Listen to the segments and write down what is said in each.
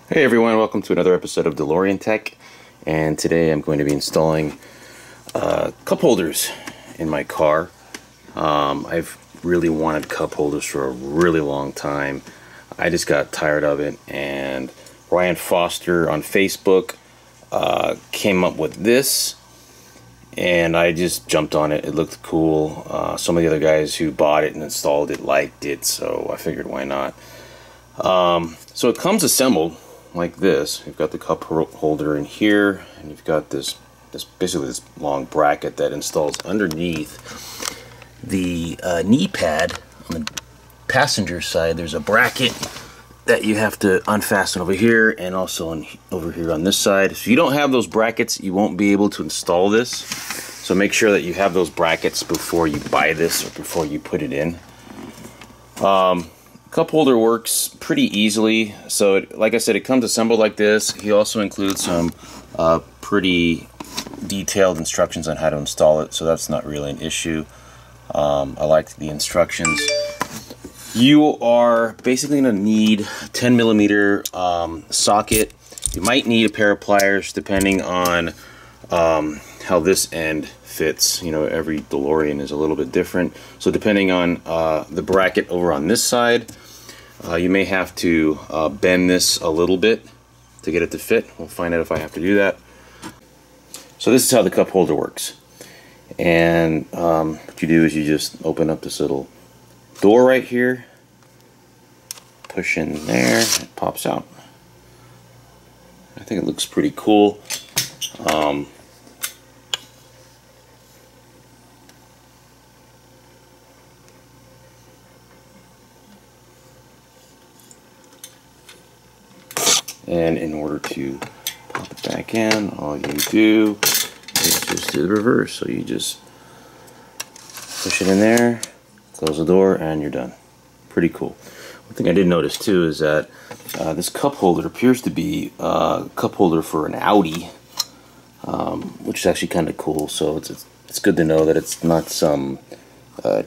Hey everyone, welcome to another episode of DeLoreanTECH, and today I'm going to be installing cup holders in my car. I've really wanted cup holders for a really long time. I just got tired of it, and Ryan Foster on Facebook came up with this, and I just jumped on it. It looked cool. Some of the other guys who bought it and installed it liked it, so I figured why not. So it comes assembled like this. You've got the cup holder in here, and you've got this basically this long bracket that installs underneath the knee pad. On the passenger side, there's a bracket that you have to unfasten over here, and also over here on this side. If you don't have those brackets, you won't be able to install this. So make sure that you have those brackets before you buy this or before you put it in. Cup holder works pretty easily. So like I said, it comes assembled like this. He also includes some pretty detailed instructions on how to install it, so that's not really an issue. I like the instructions. You are basically going to need a 10mm socket. You might need a pair of pliers depending on how this end fits. You know, every DeLorean is a little bit different. So depending on the bracket over on this side, you may have to bend this a little bit to get it to fit. We'll find out if I have to do that. So this is how the cup holder works. And what you do is you just open up this little door right here, push in there, it pops out. I think it looks pretty cool. And in order to pop it back in, all you do is just do the reverse. So you just push it in there, close the door, and you're done. Pretty cool. One thing I did notice too is that this cup holder appears to be a cup holder for an Audi, which is actually kind of cool. So it's good to know that it's not some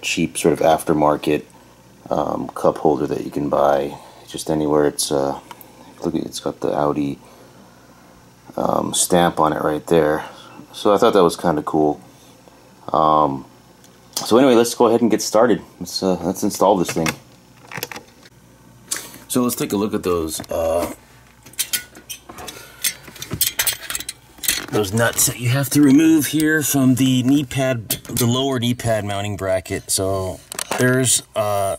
cheap sort of aftermarket cup holder that you can buy just anywhere. It's look, it's got the Audi stamp on it right there. So I thought that was kind of cool. So anyway, let's go ahead and get started. Let's install this thing. So let's take a look at those nuts that you have to remove here from the knee pad, the lower knee pad mounting bracket. So there's the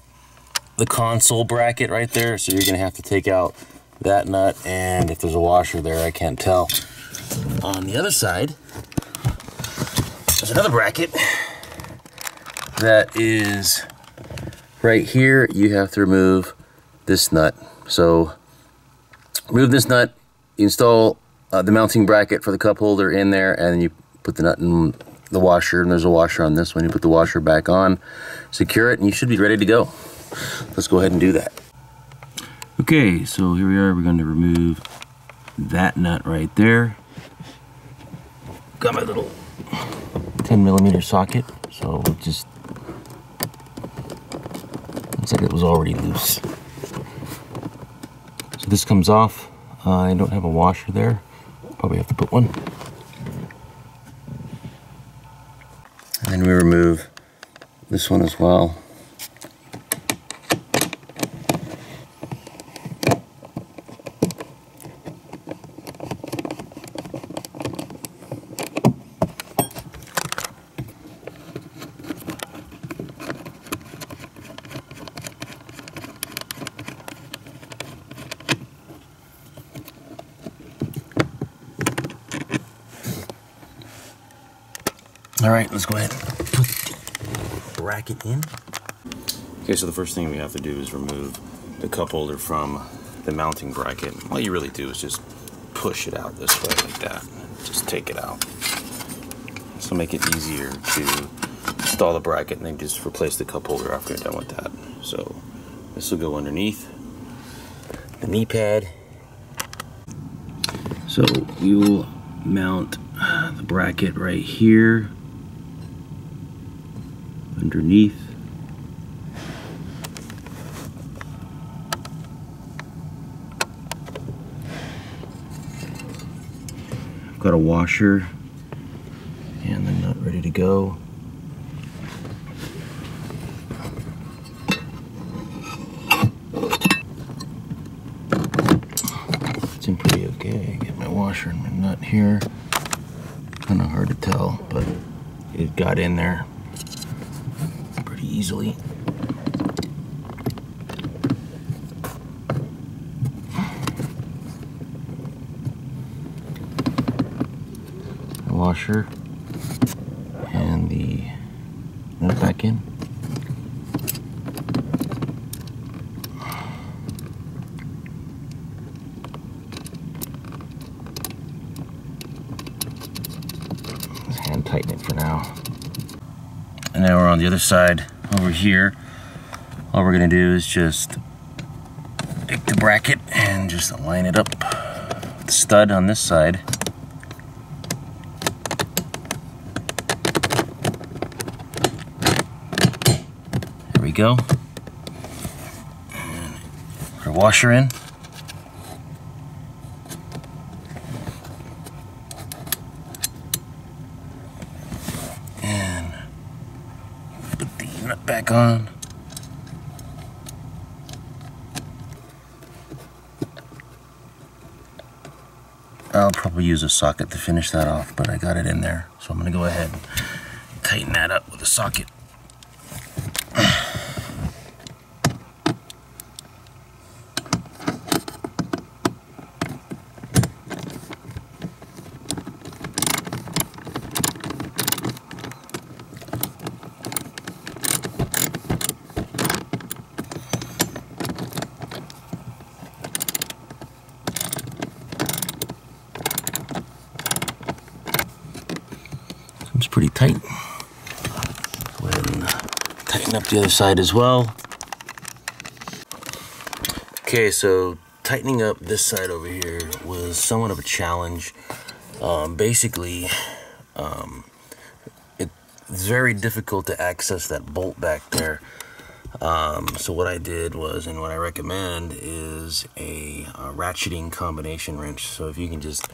console bracket right there. So you're gonna have to take out that nut, and if there's a washer there, I can't tell. On the other side, there's another bracket that is right here. You have to remove this nut. So remove this nut, you install the mounting bracket for the cup holder in there, and then you put the nut in the washer, and there's a washer on this one. You put the washer back on, secure it, and you should be ready to go. Let's go ahead and do that. Okay, so here we are. We're going to remove that nut right there. Got my little 10mm socket, so it just looks like it was already loose. So this comes off. I don't have a washer there. Probably have to put one. And then we remove this one as well. All right, let's go ahead and put the bracket in. Okay, so the first thing we have to do is remove the cup holder from the mounting bracket. All you really do is just push it out this way like that. Just take it out. This will make it easier to install the bracket and then just replace the cup holder after you're done with that. So this will go underneath the knee pad. So we will mount the bracket right here underneath. got a washer and the nut ready to go. It's in pretty okay. Get my washer and my nut here. Kind of hard to tell, but it got in there pretty easily. The washer and the nut back in. Hand tighten it for now. And now we're on the other side over here. All we're gonna do is just take the bracket and just line it up with the stud on this side. There we go. And put our washer in. Back on. I'll probably use a socket to finish that off, but I got it in there, so I'm going to go ahead and tighten that up with a socket. It's pretty tight. Go ahead and tighten up the other side as well. Okay, so tightening up this side over here was somewhat of a challenge. Basically, it's very difficult to access that bolt back there. So what I did was, and what I recommend is a ratcheting combination wrench. So if you can just,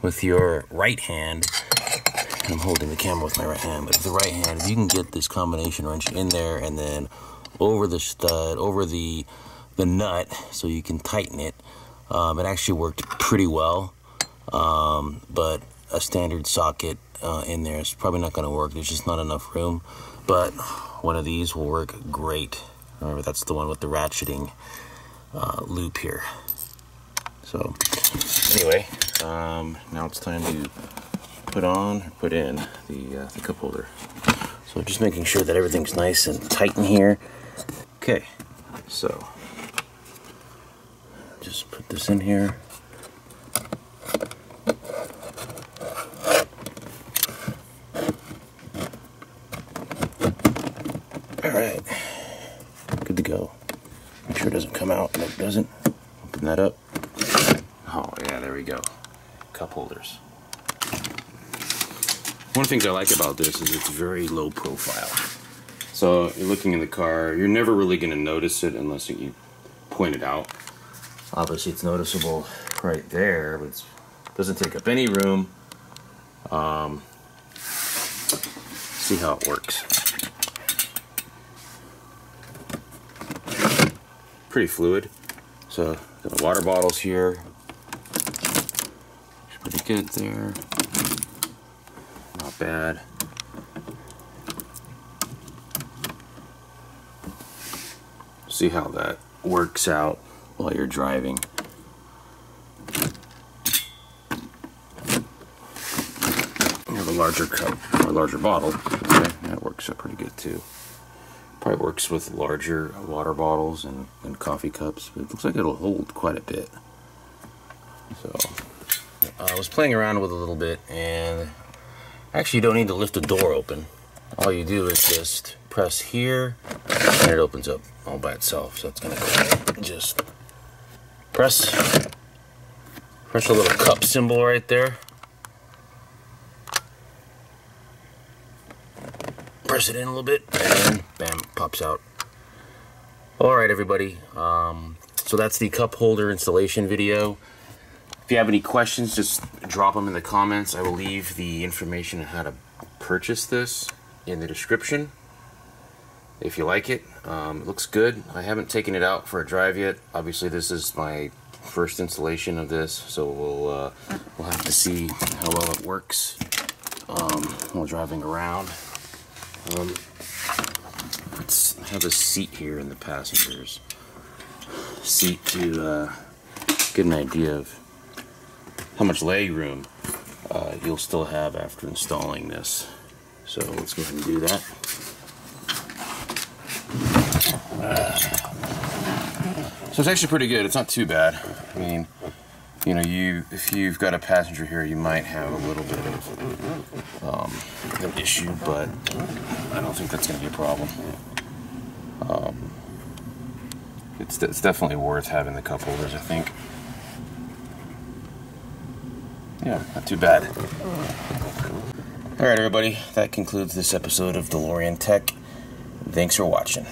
with your right hand, I'm holding the camera with my right hand, but with the right hand, if you can get this combination wrench in there and then over the stud, over the nut, so you can tighten it, it actually worked pretty well. But a standard socket in there is probably not going to work. There's just not enough room. But one of these will work great. Remember, that's the one with the ratcheting loop here. So anyway, now it's time to put in the cup holder. So just making sure that everything's nice and tight in here. Okay, so just put this in here. All right, good to go. Make sure it doesn't come out. No, it doesn't. Open that up. Oh yeah, there we go. Cup holders. One of the things I like about this is it's very low profile. So you're looking in the car, you're never really going to notice it unless you point it out. Obviously it's noticeable right there, but it doesn't take up any room. See how it works. Pretty fluid. So got the water bottles here. Pretty good there. Not bad. See how that works out while you're driving. You have a larger cup or a larger bottle. Okay, that works out pretty good too. Probably works with larger water bottles and coffee cups, but it looks like it'll hold quite a bit. So I was playing around with it a little bit, and actually you don't need to lift the door open. All you do is just press here and it opens up all by itself. So it's gonna just press a little cup symbol right there. Press it in a little bit and bam, pops out. All right, everybody. So that's the cup holder installation video. If you have any questions, just drop them in the comments. I will leave the information on how to purchase this in the description. If you like it, it looks good. I haven't taken it out for a drive yet. Obviously, this is my first installation of this, so we'll have to see how well it works while driving around. Let's have a seat here in the passenger's seat to get an idea of how much leg room you'll still have after installing this. So let's go ahead and do that. So it's actually pretty good. It's not too bad. I mean, you know, if you've got a passenger here, you might have a little bit of an issue, but I don't think that's going to be a problem. It's definitely worth having the cup holders, I think. Yeah, not too bad. Alright everybody, that concludes this episode of DeLorean Tech. Thanks for watching.